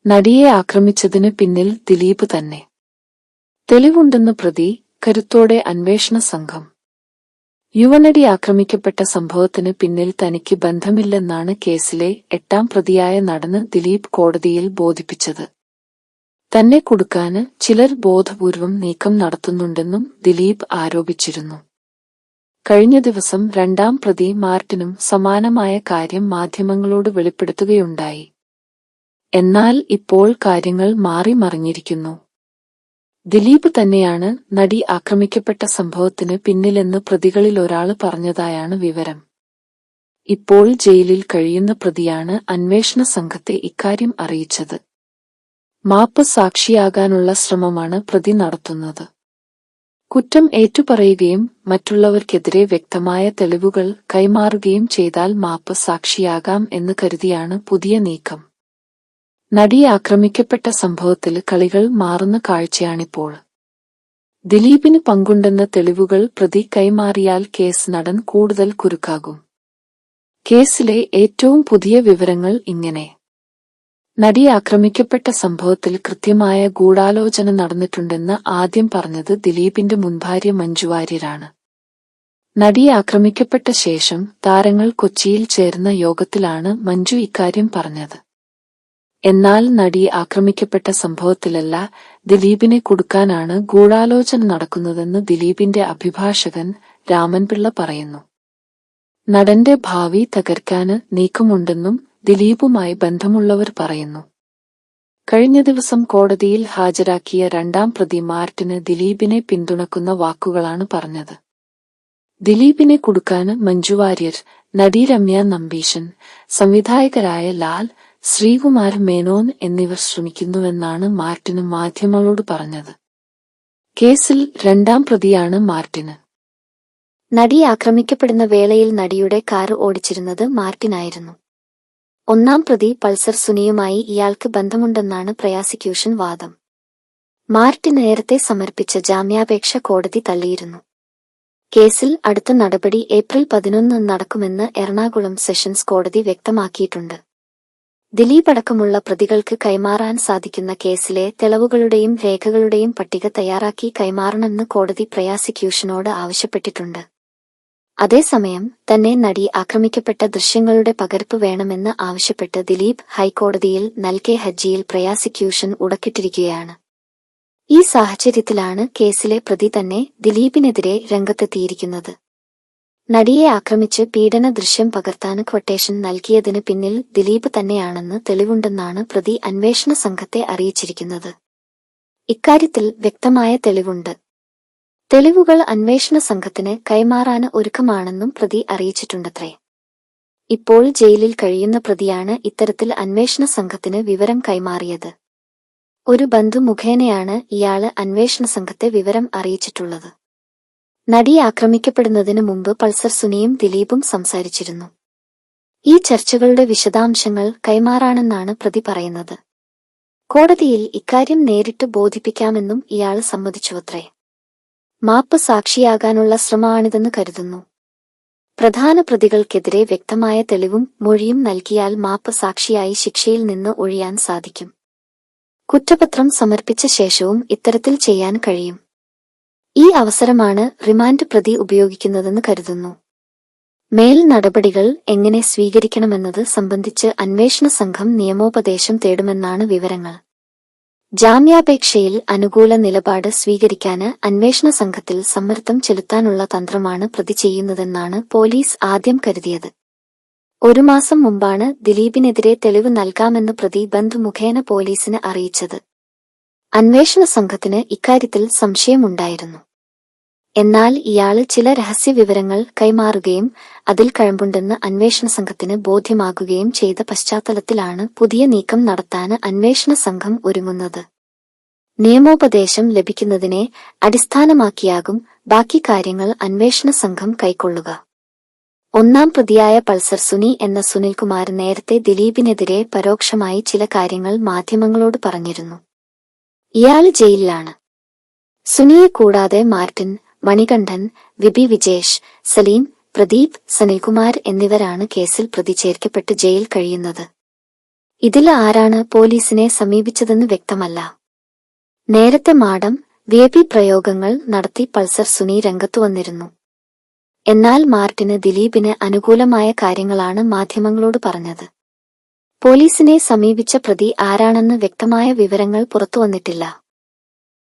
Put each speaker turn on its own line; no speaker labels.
നടിയെ ആക്രമിച്ചതിന് പിന്നിൽ ദിലീപ് തന്നെ. തെളിവുണ്ടെന്ന് പ്രതി, കരുത്തോടെ അന്വേഷണ സംഘം. യുവനടി ആക്രമിക്കപ്പെട്ട സംഭവത്തിന് പിന്നിൽ തനിക്ക് ബന്ധമില്ലെന്നാണ് കേസിലെ 8ാം പ്രതിയായ നടന് ദിലീപ് കോടതിയിൽ ബോധിപ്പിച്ചത്. തന്നെ കുടുക്കാന് ചിലർ ബോധപൂർവം നീക്കം നടത്തുന്നുണ്ടെന്നും ദിലീപ് ആരോപിച്ചിരുന്നു. കഴിഞ്ഞ ദിവസം 2ാം പ്രതി മാർട്ടിനും സമാനമായ കാര്യം മാധ്യമങ്ങളോട് വെളിപ്പെടുത്തുകയുണ്ടായി. എന്നാൽ ഇപ്പോൾ കാര്യങ്ങൾ മാറിമറിഞ്ഞിരിക്കുന്നു. ദിലീപ് തന്നെയാണ് നടി ആക്രമിക്കപ്പെട്ട സംഭവത്തിന് പിന്നിലെന്ന് പ്രതികളിലൊരാള് പറഞ്ഞതായാണ് വിവരം. ഇപ്പോൾ ജയിലിൽ കഴിയുന്ന പ്രതിയാണ് അന്വേഷണ സംഘത്തെ ഇക്കാര്യം അറിയിച്ചത്. മാപ്പ് സാക്ഷിയാകാനുള്ള ശ്രമമാണ് പ്രതി നടത്തുന്നത്. കുറ്റം ഏറ്റുപറയുകയും മറ്റുള്ളവർക്കെതിരെ വ്യക്തമായ തെളിവുകൾ കൈമാറുകയും ചെയ്താൽ മാപ്പ് സാക്ഷിയാകാം എന്ന് കരുതിയാണ് പുതിയ നീക്കം. നടി ആക്രമിക്കപ്പെട്ട സംഭവത്തിൽ കളികൾ മാറുന്ന കാഴ്ചയാണിപ്പോൾ. ദിലീപിന് പങ്കുണ്ടെന്ന തെളിവുകൾ പ്രതി കൈമാറിയാൽ കേസ് നടൻ കൂടുതൽ കുരുക്കാകും. കേസിലെ ഏറ്റവും പുതിയ വിവരങ്ങൾ ഇങ്ങനെ. നടി ആക്രമിക്കപ്പെട്ട സംഭവത്തിൽ കൃത്യമായ ഗൂഢാലോചന നടന്നിട്ടുണ്ടെന്ന് ആദ്യം പറഞ്ഞത് ദിലീപിന്റെ മുൻഭാര്യ മഞ്ജു വാര്യരാണ്. നടി ആക്രമിക്കപ്പെട്ട ശേഷം താരങ്ങൾ കൊച്ചിയിൽ ചേർന്ന യോഗത്തിലാണ് മഞ്ജു ഇക്കാര്യം പറഞ്ഞത്. എന്നാൽ നടി ആക്രമിക്കപ്പെട്ട സംഭവത്തിലല്ല, ദിലീപിനെ കുടുക്കാനാണ് ഗൂഢാലോചന നടക്കുന്നതെന്ന് ദിലീപിന്റെ അഭിഭാഷകൻ രാമൻപിള്ള പറയുന്നു. നടന്റെ ഭാവി തകർക്കാന് നീക്കമുണ്ടെന്നും ദിലീപുമായി ബന്ധമുള്ളവർ പറയുന്നു. കഴിഞ്ഞ ദിവസം കോടതിയിൽ ഹാജരാക്കിയ 2ാം പ്രതി മാർട്ടിന് ദിലീപിനെ പിന്തുണക്കുന്ന വാക്കുകളാണ് പറഞ്ഞത്. ദിലീപിനെ കുടുക്കാന് മഞ്ജു വാര്യർ, നടി രമ്യ നമ്പീശൻ, സംവിധായകരായ ലാൽ, ശ്രീകുമാർ മേനോൻ എന്നിവർ ശ്രമിക്കുന്നുവെന്നാണ് മാർട്ടിന് മാധ്യമങ്ങളോട് പറഞ്ഞത്. കേസിൽ 2ാം പ്രതിയാണ് മാർട്ടിന്.
നടി ആക്രമിക്കപ്പെടുന്ന വേളയിൽ നടിയുടെ കാർ ഓടിച്ചിരുന്നത് മാർട്ടിനായിരുന്നു. 1ാം പ്രതി പൾസർ സുനിയുമായി ഇയാൾക്ക് ബന്ധമുണ്ടെന്നാണ് പ്രോസിക്യൂഷൻ വാദം. മാർട്ടിൻ നേരത്തെ സമർപ്പിച്ച ജാമ്യാപേക്ഷ കോടതി തള്ളിയിരുന്നു. കേസിൽ അടുത്ത നടപടി ഏപ്രിൽ 11 നടക്കുമെന്ന് എറണാകുളം സെഷൻസ് കോടതി വ്യക്തമാക്കിയിട്ടുണ്ട്. ദിലീപ് അടക്കമുള്ള പ്രതികൾക്ക് കൈമാറാൻ സാധിക്കുന്ന കേസിലെ തെളിവുകളുടെയും രേഖകളുടെയും പട്ടിക തയ്യാറാക്കി കൈമാറണമെന്ന് കോടതി പ്രോസിക്യൂഷനോട് ആവശ്യപ്പെട്ടിട്ടുണ്ട്. അതേസമയം തന്നെ നടി ആക്രമിക്കപ്പെട്ട ദൃശ്യങ്ങളുടെ പകർപ്പ് വേണമെന്ന് ആവശ്യപ്പെട്ട് ദിലീപ് ഹൈക്കോടതിയിൽ നൽകിയ ഹർജിയിൽ പ്രോസിക്യൂഷൻ ഉടക്കിട്ടിരിക്കുകയാണ്. ഈ സാഹചര്യത്തിലാണ് കേസിലെ പ്രതി തന്നെ ദിലീപിനെതിരെ രംഗത്തെത്തിയിരിക്കുന്നത്. നടിയെ ആക്രമിച്ച് പീഡന ദൃശ്യം പകർത്താൻ ക്വട്ടേഷൻ നൽകിയതിന് പിന്നിൽ ദിലീപ് തന്നെയാണെന്ന് തെളിവുണ്ടെന്നാണ് പ്രതി അന്വേഷണ സംഘത്തെ അറിയിച്ചിരിക്കുന്നത്. ഇക്കാര്യത്തിൽ വ്യക്തമായ തെളിവുണ്ട്. തെളിവുകൾ അന്വേഷണ സംഘത്തിന് കൈമാറാന് ഒരുക്കമാണെന്നും പ്രതി അറിയിച്ചിട്ടുണ്ടത്രേ. ഇപ്പോൾ ജയിലിൽ കഴിയുന്ന പ്രതിയാണ് ഇത്തരത്തിൽ അന്വേഷണ സംഘത്തിന് വിവരം കൈമാറിയത്. ഒരു ബന്ധു മുഖേനയാണ് ഇയാള് അന്വേഷണ സംഘത്തെ വിവരം അറിയിച്ചിട്ടുള്ളത്. നടി ആക്രമിക്കപ്പെടുന്നതിനു മുമ്പ് പൾസർ സുനിയും ദിലീപും സംസാരിച്ചിരുന്നു. ഈ ചർച്ചകളുടെ വിശദാംശങ്ങൾ കൈമാറാണെന്നാണ് പ്രതി പറയുന്നത്. കോടതിയിൽ ഇക്കാര്യം നേരിട്ട് ബോധിപ്പിക്കാമെന്നും ഇയാൾ സമ്മതിച്ചുവത്രേ. മാപ്പ് സാക്ഷിയാകാനുള്ള ശ്രമമാണിതെന്ന് കരുതുന്നു. പ്രധാന പ്രതികൾക്കെതിരെ വ്യക്തമായ തെളിവും മൊഴിയും നൽകിയാൽ മാപ്പ് സാക്ഷിയായി ശിക്ഷയിൽ നിന്ന് ഒഴിയാൻ സാധിക്കും. കുറ്റപത്രം സമർപ്പിച്ച ശേഷവും ഇത്തരത്തിൽ ചെയ്യാൻ കഴിയും. ഈ അവസരമാണ് റിമാൻഡ് പ്രതി ഉപയോഗിക്കുന്നതെന്ന് കരുതുന്നു. മേൽ നടപടികൾ എങ്ങനെ സ്വീകരിക്കണമെന്നത് സംബന്ധിച്ച് അന്വേഷണ സംഘം നിയമോപദേശം തേടുമെന്നാണ് വിവരങ്ങൾ. ജാമ്യാപേക്ഷയിൽ അനുകൂല നിലപാട് സ്വീകരിക്കാന് അന്വേഷണ സംഘത്തിൽ സമ്മർദ്ദം ചെലുത്താനുള്ള തന്ത്രമാണ് പ്രതി ചെയ്യുന്നതെന്നാണ് പോലീസ് ആദ്യം കരുതിയത്. 1 മാസം മുമ്പാണ് ദിലീപിനെതിരെ തെളിവ് നൽകാമെന്ന് പ്രതി ബന്ധു മുഖേന പോലീസിന് അറിയിച്ചത്. അന്വേഷണ സംഘത്തിന് ഇക്കാര്യത്തിൽ സംശയമുണ്ടായിരുന്നു. എന്നാൽ ഇയാള് ചില രഹസ്യ വിവരങ്ങൾ കൈമാറുകയും അതിൽ കഴമ്പുണ്ടെന്ന് അന്വേഷണ സംഘത്തിന് ബോധ്യമാകുകയും ചെയ്ത പശ്ചാത്തലത്തിലാണ് പുതിയ നീക്കം നടത്താന് അന്വേഷണ സംഘം ഒരുങ്ങുന്നത്. നിയമോപദേശം ലഭിക്കുന്നതിനെ അടിസ്ഥാനമാക്കിയാകും ബാക്കി കാര്യങ്ങൾ അന്വേഷണ സംഘം കൈക്കൊള്ളുക. 1ാം പ്രതിയായ പൾസർ സുനി എന്ന സുനിൽകുമാർ നേരത്തെ ദിലീപിനെതിരെ പരോക്ഷമായി ചില കാര്യങ്ങൾ മാധ്യമങ്ങളോട് പറഞ്ഞിരുന്നു. ഇയാള് ജയിലിലാണ്. സുനിയെ കൂടാതെ മാർട്ടിൻ, മണികണ്ഠൻ, വിബി വിജേഷ്, സലീം, പ്രദീപ്, സനിൽകുമാർ എന്നിവരാണ് കേസിൽ പ്രതി ചേർക്കപ്പെട്ട് ജയിൽ കഴിയുന്നത്. ഇതിൽ ആരാണ് പോലീസിനെ സമീപിച്ചതെന്ന് വ്യക്തമല്ല. നേരത്തെ മാഡം വിഐപി പ്രയോഗങ്ങൾ നടത്തി പൾസർ സുനി രംഗത്തു വന്നിരുന്നു. എന്നാൽ മാർട്ടിന് ദിലീപിന് അനുകൂലമായ കാര്യങ്ങളാണ് മാധ്യമങ്ങളോട് പറഞ്ഞത്. പോലീസിനെ സമീപിച്ച പ്രതി ആരാണെന്ന് വ്യക്തമായ വിവരങ്ങൾ പുറത്തുവന്നിട്ടില്ല.